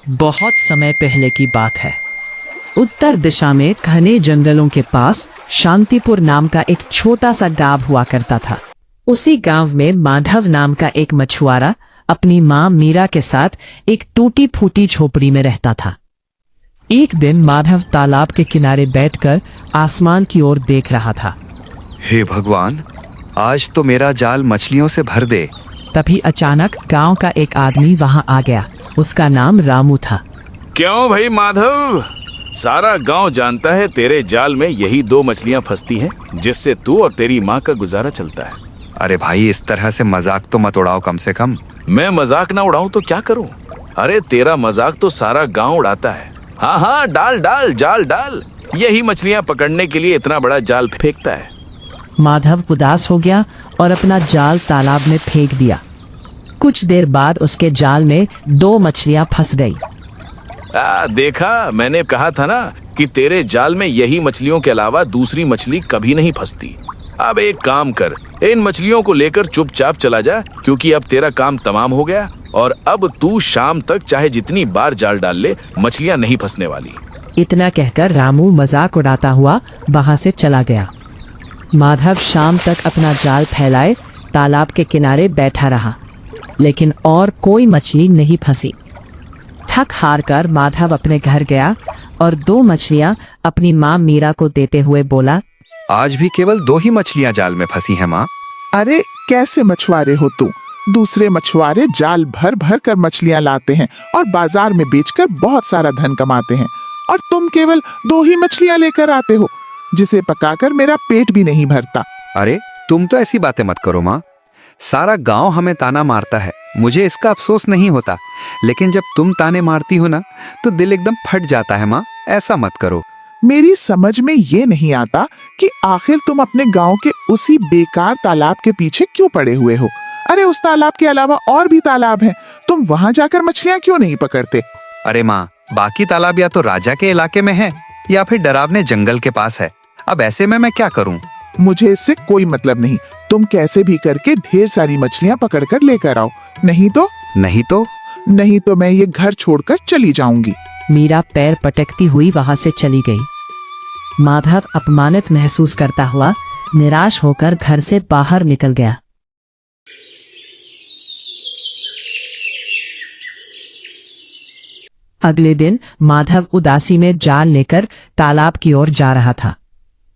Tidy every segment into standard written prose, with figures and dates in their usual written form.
बहुत समय पहले की बात है। उत्तर दिशा में घने जंगलों के पास शांतिपुर नाम का एक छोटा सा गांव हुआ करता था। उसी गांव में माधव नाम का एक मछुआरा अपनी मां मीरा के साथ एक टूटी फूटी झोपड़ी में रहता था। एक दिन माधव तालाब के किनारे बैठकर आसमान की ओर देख रहा था। हे भगवान, आज तो मेरा जाल मछलियों से भर दे। तभी अचानक गांव का एक आदमी वहां आ गया। उसका नाम रामू था। क्यों भाई माधव, सारा गांव जानता है तेरे जाल में यही 2 मछलियां फंसती हैं जिससे तू और तेरी माँ का गुजारा चलता है। अरे भाई, इस तरह से मजाक तो मत उड़ाओ कम से कम। मैं मजाक ना उड़ाऊं तो क्या करूं? अरे तेरा मजाक तो सारा गांव उड़ाता है। हाँ हाँ, डाल डाल जाल डाल। यही मछलियां पकड़ने के लिए इतना बड़ा जाल फेंकता है। माधव उदास हो गया और अपना जाल तालाब में फेंक दिया। कुछ देर बाद उसके जाल में 2 मछलियां फंस गई। देखा, मैंने कहा था ना कि तेरे जाल में यही मछलियों के अलावा दूसरी मछली कभी नहीं फंसती। अब एक काम कर, इन मछलियों को लेकर चुपचाप चला जा, क्योंकि अब तेरा काम तमाम हो गया और अब तू शाम तक चाहे जितनी बार जाल डाल ले, मछलियां नहीं फंसने वाली। इतना कहकर रामू मजाक उड़ाता हुआ वहां से चला गया। माधव शाम तक अपना जाल फैलाए तालाब के किनारे बैठा रहा, लेकिन और कोई मछली नहीं फंसी। थक हार कर माधव अपने घर गया और 2 मछलियां अपनी माँ मीरा को देते हुए बोला, आज भी केवल 2 ही मछलियां जाल में फंसी हैं माँ। अरे कैसे मछुआरे हो तुम? दूसरे मछुआरे जाल भर भर कर मछलियां लाते हैं और बाजार में बेचकर बहुत सारा धन कमाते हैं, और तुम केवल 2 ही मछलियां लेकर आते हो, जिसे पकाकर मेरा पेट भी नहीं भरता। अरे तुम तो ऐसी बातें मत करो माँ। सारा गांव हमें ताना मारता है, मुझे इसका अफसोस नहीं होता, लेकिन जब तुम ताने मारती हो ना तो दिल एकदम फट जाता है माँ। ऐसा मत करो। मेरी समझ में ये नहीं आता कि आखिर तुम अपने गांव के उसी बेकार तालाब के पीछे क्यों पड़े हुए हो। अरे उस तालाब के अलावा और भी तालाब हैं, तुम वहां जाकर मछलियां क्यों नहीं पकड़ते? अरे माँ, बाकी तालाब या तो राजा के इलाके में है या फिर डरावने जंगल के पास है। अब ऐसे में मैं क्या करूँ? मुझे इससे कोई मतलब नहीं। तुम कैसे भी करके ढेर सारी मछलियां पकड़कर लेकर आओ, नहीं तो मैं ये घर छोड़कर चली जाऊंगी। मीरा पैर पटकती हुई वहां से चली गई। माधव अपमानित महसूस करता हुआ निराश होकर घर से बाहर निकल गया। अगले दिन माधव उदासी में जाल लेकर तालाब की ओर जा रहा था।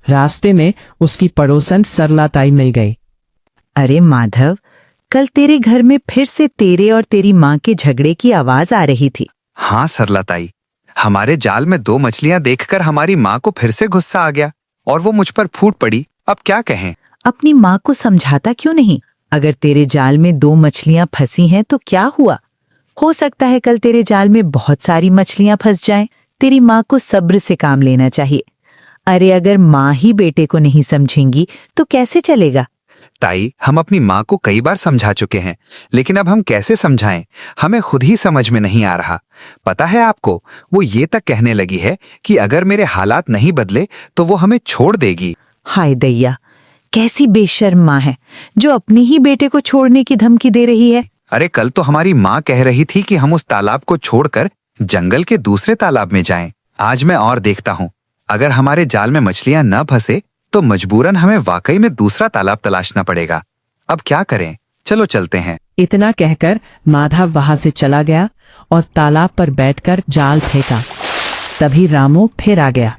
रास्ते में उसकी पड़ोसन सरला ताई मिल गई। अरे माधव, कल तेरे घर में फिर से तेरे और तेरी माँ के झगड़े की आवाज आ रही थी। हाँ सरला ताई, हमारे जाल में 2 मछलियां देखकर हमारी माँ को फिर से गुस्सा आ गया और वो मुझ पर फूट पड़ी। अब क्या कहें? अपनी माँ को समझाता क्यों नहीं? अगर तेरे जाल में 2 मछलियां फंसी हैं तो क्या हुआ? हो सकता है कल तेरे जाल में बहुत सारी मछलियां फंस जाएं। तेरी माँ को सब्र से काम लेना चाहिए। अरे अगर माँ ही बेटे को नहीं समझेंगी तो कैसे चलेगा? ताई, हम अपनी माँ को कई बार समझा चुके हैं, लेकिन अब हम कैसे समझाएं? हमें खुद ही समझ में नहीं आ रहा। पता है आपको, वो ये तक कहने लगी है कि अगर मेरे हालात नहीं बदले तो वो हमें छोड़ देगी। हाय दैया, कैसी बेशर्म माँ है जो अपने ही बेटे को छोड़ने की धमकी दे रही है। अरे कल तो हमारी माँ कह रही थी कि हम उस तालाब को छोड़कर जंगल के दूसरे तालाब में जाएं। आज मैं और देखता हूँ, अगर हमारे जाल में मछलियां न फंसे तो मजबूरन हमें वाकई में दूसरा तालाब तलाशना पड़ेगा। अब क्या करें? चलो चलते हैं। इतना कहकर माधव वहां से चला गया और तालाब पर बैठकर जाल फेंका। तभी रामू फिर आ गया।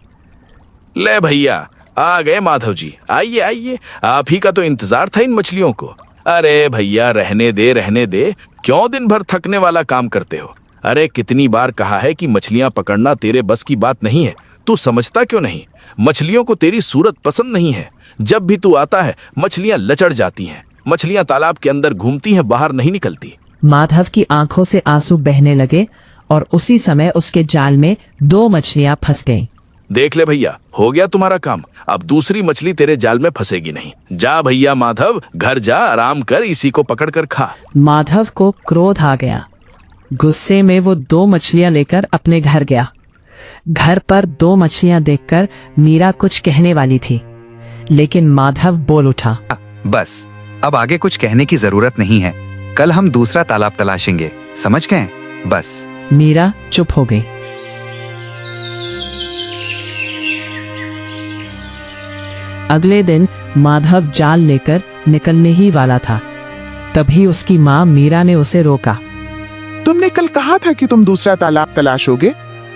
ले भैया, आ गए माधव जी। आइए आइए, आप ही का तो इंतजार था इन मछलियों को। अरे भैया, रहने दे, क्यों दिन भर थकने वाला काम करते हो? अरे कितनी बार कहा है कि मछलियां पकड़ना तेरे बस की बात नहीं है, तू समझता क्यों नहीं? मछलियों को तेरी सूरत पसंद नहीं है। जब भी तू आता है मछलियां लचड़ जाती हैं। मछलियां तालाब के अंदर घूमती हैं, बाहर नहीं निकलती। माधव की आंखों से आंसू बहने लगे और उसी समय उसके जाल में 2 मछलियां फंस गईं। देख ले भैया, हो गया तुम्हारा काम। अब दूसरी मछली तेरे जाल में फंसेगी नहीं। जा भैया माधव, घर जा, आराम कर, इसी को पकड़ कर खा। माधव को क्रोध आ गया। गुस्से में वो 2 मछलियां लेकर अपने घर गया। घर पर 2 मछलियां देखकर मीरा कुछ कहने वाली थी, लेकिन माधव बोल उठा, बस अब आगे कुछ कहने की जरूरत नहीं है। कल हम दूसरा तालाब तलाशेंगे, समझ गए? बस। मीरा चुप हो गई। अगले दिन माधव जाल लेकर निकलने ही वाला था, तभी उसकी माँ मीरा ने उसे रोका। तुमने कल कहा था कि तुम दूसरा तालाब तलाशोगे।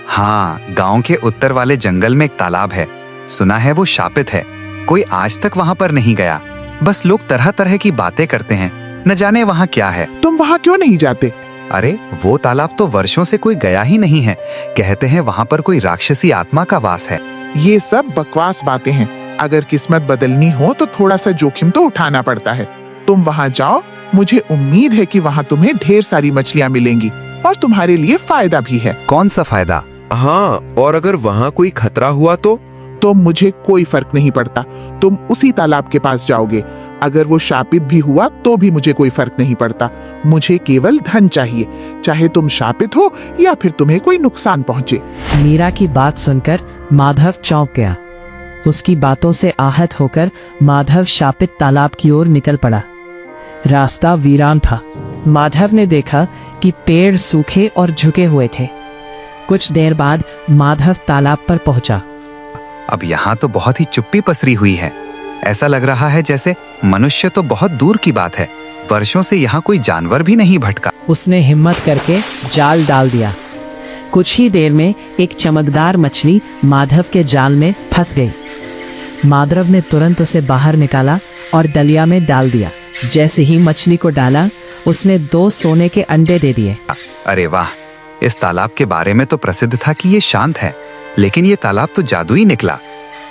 हाँ, गांव के उत्तर वाले जंगल में एक तालाब है। सुना है वो शापित है। कोई आज तक वहाँ पर नहीं गया। बस लोग तरह तरह की बातें करते हैं, न जाने वहाँ क्या है। तुम वहाँ क्यों नहीं जाते? अरे वो तालाब तो वर्षों से कोई गया ही नहीं है। कहते हैं वहाँ पर कोई राक्षसी आत्मा का वास है। ये सब बकवास बातें हैं। अगर किस्मत बदलनी हो तो थोड़ा सा जोखिम तो उठाना पड़ता है। तुम वहाँ जाओ, मुझे उम्मीद है कि वहाँ तुम्हें ढेर सारी मछलियाँ मिलेंगी और तुम्हारे लिए फायदा भी है। कौन सा फायदा? हाँ, और अगर वहाँ कोई खतरा हुआ तो मुझे कोई फर्क नहीं पड़ता। तुम उसी तालाब के पास जाओगे। अगर वो शापित भी हुआ तो भी मुझे कोई फर्क नहीं पड़ता। मुझे केवल धन चाहिए, चाहे तुम शापित हो या फिर तुम्हें कोई नुकसान पहुंचे। मीरा की बात सुनकर माधव चौंक गया। उसकी बातों से आहत होकर माधव शापित तालाब की ओर निकल पड़ा। रास्ता वीरान था। माधव ने देखा कि पेड़ सूखे और झुके हुए थे। कुछ देर बाद माधव तालाब पर पहुंचा। अब यहाँ तो बहुत ही चुप्पी पसरी हुई है। ऐसा लग रहा है जैसे मनुष्य तो बहुत दूर की बात है। वर्षों से यहाँ कोई जानवर भी नहीं भटका। उसने हिम्मत करके जाल डाल दिया। कुछ ही देर में एक चमकदार मछली माधव के जाल में फंस गई। माधव ने तुरंत उसे बाहर निकाला और दलिया में डाल दिया। जैसे ही मछली को डाला, उसने 2 सोने के अंडे दे दिए। अरे वाह, इस तालाब के बारे में तो प्रसिद्ध था कि ये शांत है, लेकिन ये तालाब तो जादुई निकला।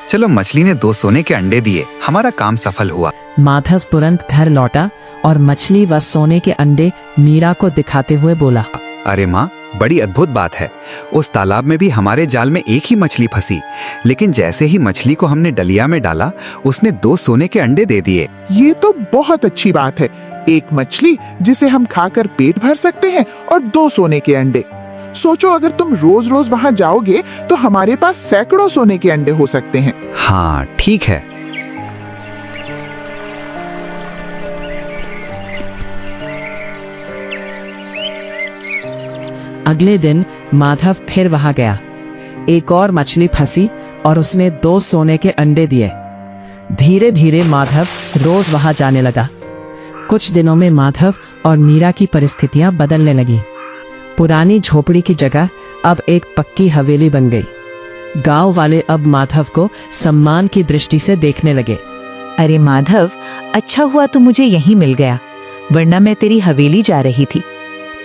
चलो, मछली ने 2 सोने के अंडे दिए, हमारा काम सफल हुआ। माधव तुरंत घर लौटा और मछली व सोने के अंडे मीरा को दिखाते हुए बोला, अरे माँ, बड़ी अद्भुत बात है। उस तालाब में भी हमारे जाल में एक ही मछली फंसी, लेकिन जैसे ही मछली को हमने डलिया में डाला, उसने 2 सोने के अंडे दे दिए। ये तो बहुत अच्छी बात है। एक मछली जिसे हम खाकर पेट भर सकते हैं और 2 सोने के अंडे। सोचो, अगर तुम रोज रोज वहाँ जाओगे तो हमारे पास सैकड़ों सोने के अंडे हो सकते हैं। हाँ, ठीक है। अगले दिन माधव फिर वहां गया। एक और मछली फंसी और उसने 2 सोने के अंडे दिए। धीरे धीरे माधव रोज वहां जाने लगा। कुछ दिनों में माधव और मीरा की परिस्थितियां बदलने लगी। पुरानी झोपड़ी की जगह अब एक पक्की हवेली बन गई। गांव वाले अब माधव को सम्मान की दृष्टि से देखने लगे। अरे माधव, अच्छा हुआ तू मुझे यहीं मिल गया, वरना मैं तेरी हवेली जा रही थी,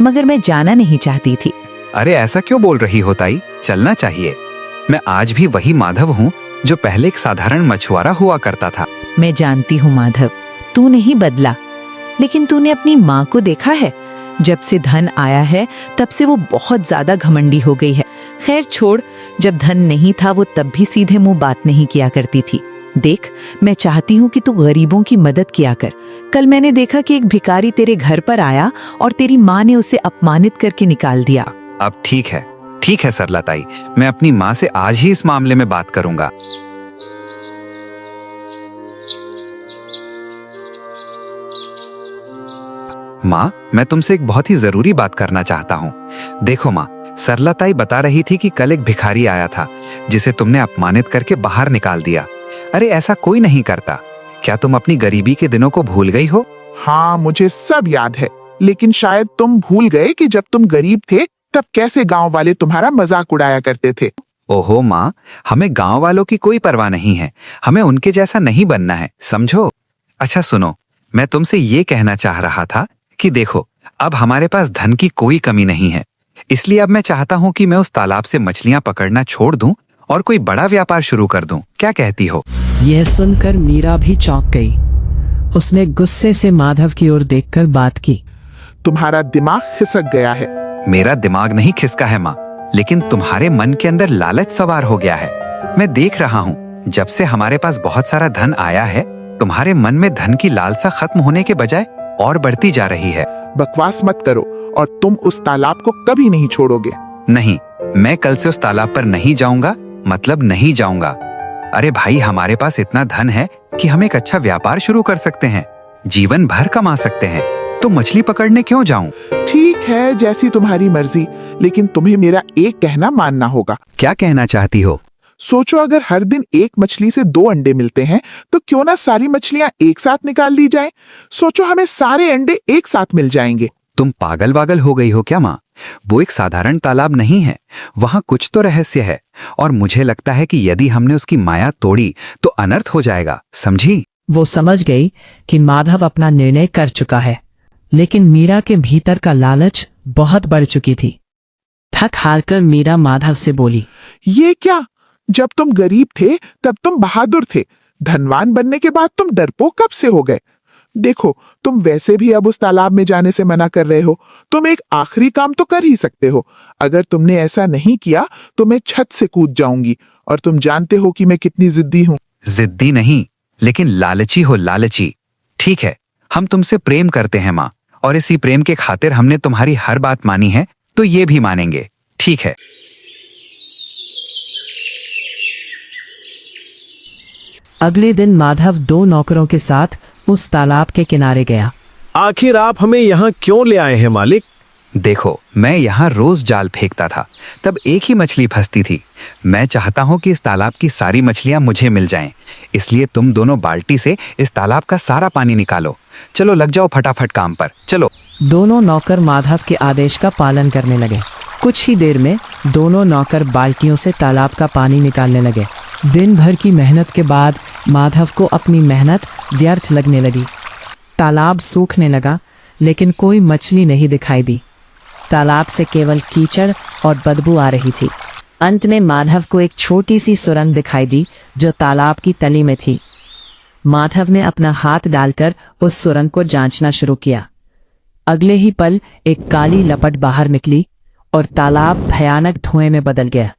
मगर मैं जाना नहीं चाहती थी। अरे ऐसा क्यों बोल रही हो ताई? चलना चाहिए। मैं आज भी वही माधव हूँ जो पहले एक साधारण मछुआरा हुआ करता था। मैं जानती हूँ माधव, तू नहीं बदला, लेकिन तूने अपनी माँ को देखा है? जब से धन आया है तब से वो बहुत ज्यादा घमंडी हो गई है। खैर छोड़, जब धन नहीं था वो तब भी सीधे मुंह बात नहीं किया करती थी। देख, मैं चाहती हूँ कि तू गरीबों की मदद किया कर। कल मैंने देखा कि एक भिखारी तेरे घर पर आया और तेरी माँ ने उसे अपमानित करके निकाल दिया। अब ठीक है सरला ताई, मैं अपनी माँ से आज ही इस मामले में बात करूंगा। माँ, मैं तुमसे एक बहुत ही जरूरी बात करना चाहता हूँ। देखो माँ, सरला ताई बता रही थी कि कल एक भिखारी आया था जिसे तुमने अपमानित करके बाहर निकाल दिया। अरे ऐसा कोई नहीं करता। क्या तुम अपनी गरीबी के दिनों को भूल गई हो? हाँ, मुझे सब याद है, लेकिन शायद तुम भूल गए कि जब तुम गरीब थे तब कैसे गांव वाले तुम्हारा मजाक उड़ाया करते थे। ओहो माँ, हमें गांव वालों की कोई परवाह नहीं है। हमें उनके जैसा नहीं बनना है, समझो। अच्छा सुनो, मैं तुमसे ये कहना चाह रहा था कि देखो, अब हमारे पास धन की कोई कमी नहीं है, इसलिए अब मैं चाहता हूँ कि मैं उस तालाब से मछलियाँ पकड़ना छोड़ दूं और कोई बड़ा व्यापार शुरू कर दूं। क्या कहती हो? यह सुनकर मीरा भी चौंक गई। उसने गुस्से से माधव की ओर देखकर बात की। तुम्हारा दिमाग खिसक गया है। मेरा दिमाग नहीं खिसका है माँ, लेकिन तुम्हारे मन के अंदर लालच सवार हो गया है। मैं देख रहा हूँ, जब से हमारे पास बहुत सारा धन आया है, तुम्हारे मन में धन की लालसा खत्म होने के बजाय और बढ़ती जा रही है। बकवास मत करो और तुम उस तालाब को कभी नहीं छोड़ोगे। नहीं, मैं कल से उस तालाब पर नहीं जाऊंगा, मतलब नहीं जाऊंगा। अरे भाई, हमारे पास इतना धन है कि हम एक अच्छा व्यापार शुरू कर सकते हैं, जीवन भर कमा सकते हैं। तो मछली पकड़ने क्यों जाऊं? ठीक है, जैसी तुम्हारी मर्जी, लेकिन तुम्हें मेरा एक कहना मानना होगा। क्या कहना चाहती हो? सोचो, अगर हर दिन एक मछली से 2 अंडे मिलते हैं तो क्यों ना सारी मछलियां एक साथ निकाल ली जाएं? सोचो, हमें सारे अंडे एक साथ मिल जाएंगे। तुम पागल वागल हो गई हो क्या माँ? वो एक साधारण तालाब नहीं है, वहां कुछ तो रहस्य है, और मुझे लगता है कि यदि हमने उसकी माया तोड़ी तो अनर्थ हो जाएगा, समझी? वो समझ गई कि माधव अपना निर्णय कर चुका है, लेकिन मीरा के भीतर का लालच बहुत बढ़ चुकी थी। थक हार कर मीरा माधव से बोली, ये क्या? जब तुम गरीब थे तब तुम बहादुर थे, धनवान बनने के बाद तुम डरपोक कब से हो गए? देखो, तुम वैसे भी अब उस तालाब में जाने से मना कर रहे हो, तुम एक आखिरी काम तो कर ही सकते हो। अगर तुमने ऐसा नहीं किया तो मैं छत से कूद जाऊंगी, और तुम जानते हो कि मैं कितनी जिद्दी हूँ। जिद्दी नहीं, लेकिन लालची हो, लालची। ठीक है, हम तुमसे प्रेम करते हैं माँ, और इसी प्रेम के खातिर हमने तुम्हारी हर बात मानी है, तो ये भी मानेंगे, ठीक है? अगले दिन माधव 2 नौकरों के साथ उस तालाब के किनारे गया। आखिर आप हमें यहाँ क्यों ले आए हैं मालिक? देखो, मैं यहाँ रोज जाल फेंकता था, तब एक ही मछली फंसती थी। मैं चाहता हूँ कि इस तालाब की सारी मछलियाँ मुझे मिल जाएं, इसलिए तुम दोनों बाल्टी से इस तालाब का सारा पानी निकालो। चलो, लग जाओ फटाफट काम पर, चलो। दोनों नौकर माधव के आदेश का पालन करने लगे। कुछ ही देर में दोनों नौकर बाल्टियों से तालाब का पानी निकालने लगे। दिन भर की मेहनत के बाद माधव को अपनी मेहनत व्यर्थ लगने लगी। तालाब सूखने लगा, लेकिन कोई मछली नहीं दिखाई दी। तालाब से केवल कीचड़ और बदबू आ रही थी। अंत में माधव को एक छोटी सी सुरंग दिखाई दी जो तालाब की तली में थी। माधव ने अपना हाथ डालकर उस सुरंग को जांचना शुरू किया। अगले ही पल एक काली लपट बाहर निकली और तालाब भयानक धुएं में बदल गया।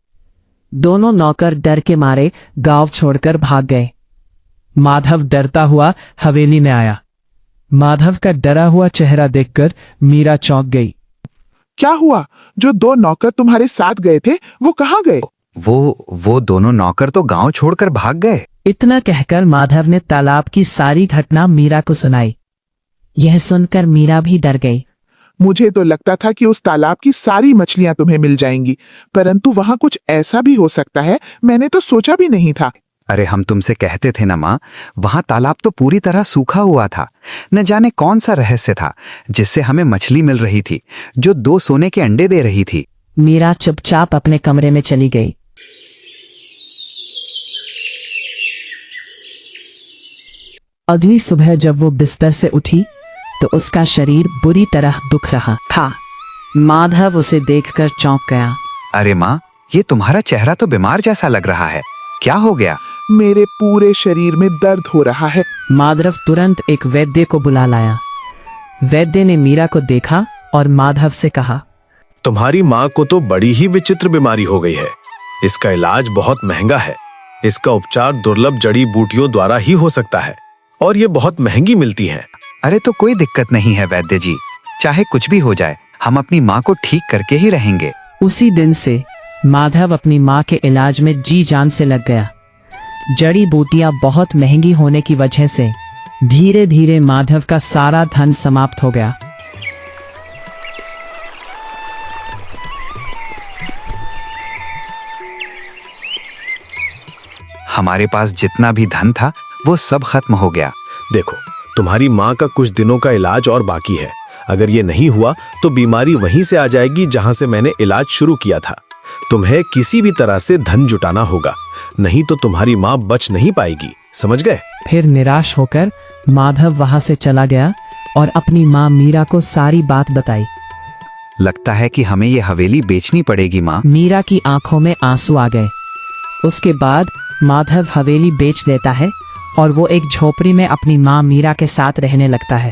दोनों नौकर डर के मारे गांव छोड़कर भाग गए। माधव डरता हुआ हवेली में आया। माधव का डरा हुआ चेहरा देखकर मीरा चौंक गई। क्या हुआ? जो 2 नौकर तुम्हारे साथ गए थे वो कहाँ गए? वो दोनों नौकर तो गांव छोड़कर भाग गए। इतना कहकर माधव ने तालाब की सारी घटना मीरा को सुनाई। यह सुनकर मीरा भी डर गई। मुझे तो लगता था कि उस तालाब की सारी मछलियां तुम्हें मिल जाएंगी, परंतु वहां कुछ ऐसा भी हो सकता है, मैंने तो सोचा भी नहीं था। अरे, हम तुमसे कहते थे ना माँ, वहां तालाब तो पूरी तरह सूखा हुआ था। न जाने कौन सा रहस्य था जिससे हमें मछली मिल रही थी, जो 2 सोने के अंडे दे रही थी। मीरा चुपचाप अपने कमरे में चली गई। अगली सुबह जब वो बिस्तर से उठी तो उसका शरीर बुरी तरह दुख रहा था। माधव उसे देखकर चौंक गया। अरे माँ, ये तुम्हारा चेहरा तो बीमार जैसा लग रहा है, क्या हो गया? मेरे पूरे शरीर में दर्द हो रहा है। माधव तुरंत एक वैद्य को बुला लाया। वैद्य ने मीरा को देखा और माधव से कहा, तुम्हारी माँ को तो बड़ी ही विचित्र बीमारी हो गई है। इसका इलाज बहुत महंगा है। इसका उपचार दुर्लभ जड़ी बूटियों द्वारा ही हो सकता है, और ये बहुत महंगी मिलती हैं। अरे, तो कोई दिक्कत नहीं है वैद्य जी, चाहे कुछ भी हो जाए, हम अपनी माँ को ठीक करके ही रहेंगे। उसी दिन से माधव अपनी माँ के इलाज में जी जान से लग गया। जड़ी बूटियां बहुत महंगी होने की वजह से धीरे धीरे माधव का सारा धन समाप्त हो गया। हमारे पास जितना भी धन था वो सब खत्म हो गया। देखो, तुम्हारी माँ का कुछ दिनों का इलाज और बाकी है। अगर ये नहीं हुआ तो बीमारी वहीं से आ जाएगी जहां से मैंने इलाज शुरू किया था। तुम्हें किसी भी तरह से धन जुटाना होगा, नहीं तो तुम्हारी माँ बच नहीं पाएगी, समझ गए? फिर निराश होकर माधव वहां से चला गया और अपनी माँ मीरा को सारी बात बताई। लगता है कि हमें ये हवेली बेचनी पड़ेगी माँ। मीरा की आंखों में आंसू आ गए। उसके बाद माधव हवेली बेच देता है और वो एक झोपड़ी में अपनी माँ मीरा के साथ रहने लगता है।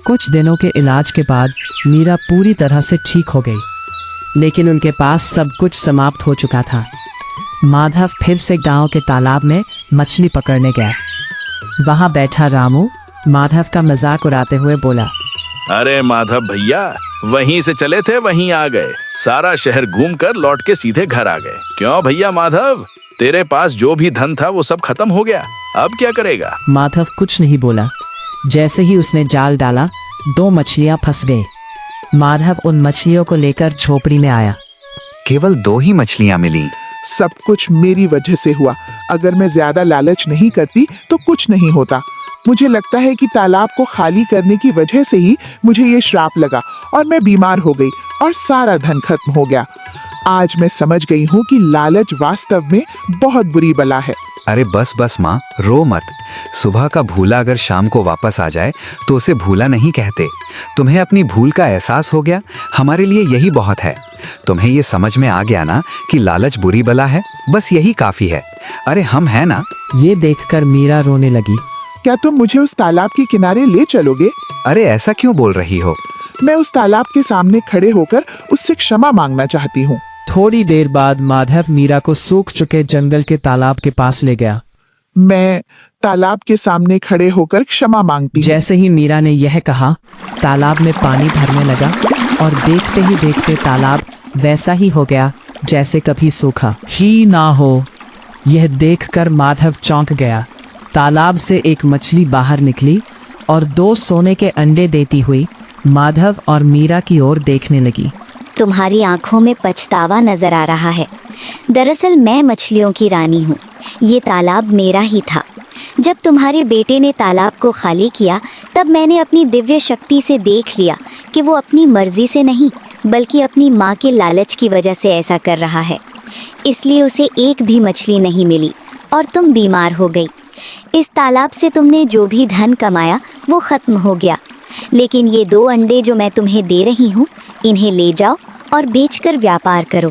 कुछ दिनों के इलाज के बाद मीरा पूरी तरह से ठीक हो गई, लेकिन उनके पास सब कुछ समाप्त हो चुका था। माधव फिर से गांव के तालाब में मछली पकड़ने गया। वहां बैठा रामू माधव का मजाक उड़ाते हुए बोला, अरे माधव भैया, वहीं से चले थे वहीं आ गए। सारा शहर घूमकर लौट के सीधे घर आ गए। क्यों भैया माधव, तेरे पास जो भी धन था वो सब खत्म हो गया, अब क्या करेगा? माधव कुछ नहीं बोला। जैसे ही उसने जाल डाला, 2 मछलियां फंस गई। माधव उन मछलियों को लेकर झोपड़ी में आया। केवल 2 ही मछलियां मिली। सब कुछ मेरी वजह से हुआ। अगर मैं ज्यादा लालच नहीं करती तो कुछ नहीं होता। मुझे लगता है कि तालाब को खाली करने की वजह से ही मुझे ये श्राप लगा और मैं बीमार हो गई और सारा धन खत्म हो गया। आज मैं समझ गई हूँ कि लालच वास्तव में बहुत बुरी बला है। अरे बस बस माँ, रो मत। सुबह का भूला अगर शाम को वापस आ जाए तो उसे भूला नहीं कहते। तुम्हें अपनी भूल का एहसास हो गया, हमारे लिए यही बहुत है। तुम्हें ये समझ में आ गया ना कि लालच बुरी बला है, बस यही काफी है। अरे हम हैं ना। ये देखकर मीरा रोने लगी। क्या तुम मुझे उस तालाब के किनारे ले चलोगे? अरे ऐसा क्यों बोल रही हो? मैं उस तालाब के सामने खड़े होकर उससे क्षमा मांगना चाहती हूँ। थोड़ी देर बाद माधव मीरा को सूख चुके जंगल के तालाब के पास ले गया। मैं तालाब के सामने खड़े होकर क्षमा मांगती हूँ। जैसे ही मीरा ने यह कहा, तालाब में पानी भरने लगा और देखते ही देखते तालाब वैसा ही हो गया जैसे कभी सूखा ही ना हो। यह देखकर माधव चौंक गया। तालाब से एक मछली बाहर निकली और 2 सोने के अंडे देती हुई माधव और मीरा की ओर देखने लगी। तुम्हारी आंखों में पछतावा नजर आ रहा है। दरअसल मैं मछलियों की रानी हूँ। ये तालाब मेरा ही था। जब तुम्हारे बेटे ने तालाब को खाली किया तब मैंने अपनी दिव्य शक्ति से देख लिया कि वो अपनी मर्जी से नहीं बल्कि अपनी माँ के लालच की वजह से ऐसा कर रहा है। इसलिए उसे एक भी मछली नहीं मिली और तुम बीमार हो गई। इस तालाब से तुमने जो भी धन कमाया वो खत्म हो गया। लेकिन ये 2 अंडे जो मैं तुम्हें दे रही हूँ, इन्हें ले जाओ और बेचकर व्यापार करो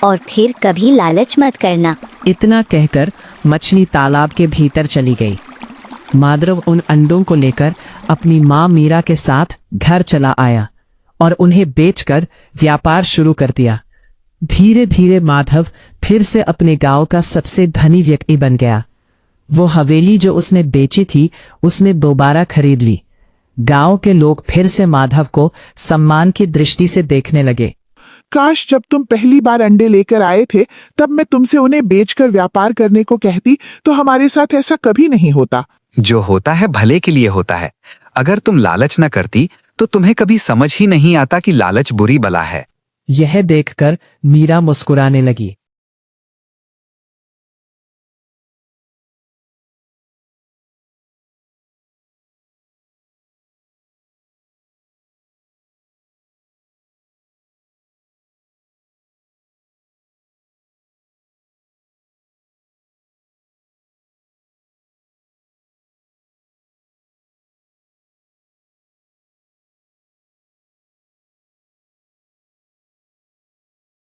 और फिर कभी लालच मत करना। इतना कहकर मछली तालाब के भीतर चली गई। माधव उन अंडों को लेकर अपनी माँ मीरा के साथ घर चला आया और उन्हें बेचकर व्यापार शुरू कर दिया। धीरे धीरे माधव फिर से अपने गांव का सबसे धनी व्यक्ति बन गया। वो हवेली जो उसने बेची थी उसने दोबारा खरीद ली। गांव के लोग फिर से माधव को सम्मान की दृष्टि से देखने लगे। काश जब तुम पहली बार अंडे लेकर आए थे तब मैं तुमसे उन्हें बेचकर व्यापार करने को कहती तो हमारे साथ ऐसा कभी नहीं होता। जो होता है भले के लिए होता है। अगर तुम लालच न करती तो तुम्हें कभी समझ ही नहीं आता कि लालच बुरी बला है। यह देखकर मीरा मुस्कुराने लगी।